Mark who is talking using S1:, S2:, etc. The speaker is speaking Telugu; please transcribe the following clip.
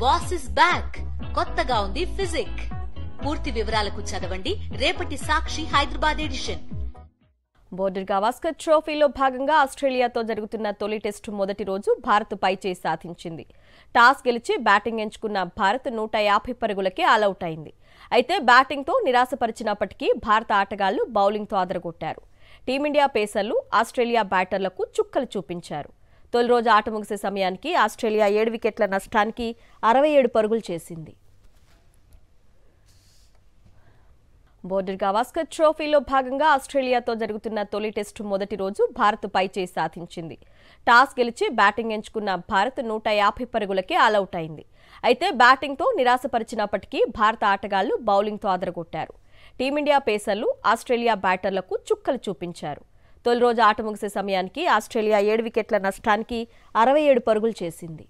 S1: బాస్ ఇస్ బ్యాక్ కొత్తగా ఉంది ఫిజిక్. పూర్తి వివరాలకు చదవండి రేపటి సాక్షి హైదరాబాద్ ఎడిషన్.
S2: బోర్డర్ గవాస్కర్ ట్రోఫీలో భాగంగా ఆస్ట్రేలియాతో జరుగుతున్న తొలి టెస్టు మొదటి రోజు భారత్ పైచేయి సాధించింది. టాస్ గెలిచి బ్యాటింగ్ ఎంచుకున్న భారత్ 150 పరుగులకే ఆలౌట్ అయింది. అయితే బ్యాటింగ్తో నిరాశపరిచినప్పటికీ భారత ఆటగాళ్లు బౌలింగ్తో అదరగొట్టారు. టీమిండియా పేసర్లు ఆస్ట్రేలియా బ్యాటర్లకు చుక్కలు చూపించారు. తొలి రోజు ఆట ముగిసే సమయానికి ఆస్ట్రేలియా 7 వికెట్ల నష్టానికి 67 పరుగులు చేసింది. బోర్డర్ గవాస్కర్ ట్రోఫీలో భాగంగా ఆస్ట్రేలియాతో జరుగుతున్న తొలి టెస్టు మొదటి రోజు భారత్ పైచేయి సాధించింది. టాస్ గెలిచి బ్యాటింగ్ ఎంచుకున్న భారత్ 150 పరుగులకే ఆలౌట్ అయింది. అయితే బ్యాటింగ్తో నిరాశపరిచినప్పటికీ భారత ఆటగాళ్లు బౌలింగ్తో అదరగొట్టారు. టీమిండియా పేసర్లు ఆస్ట్రేలియా బ్యాటర్లకు చుక్కలు చూపించారు. తొలి రోజు ఆట ముగిసే సమయానికి ఆస్ట్రేలియా 7 వికెట్ల నష్టానికి 67 పరుగులు చేసింది.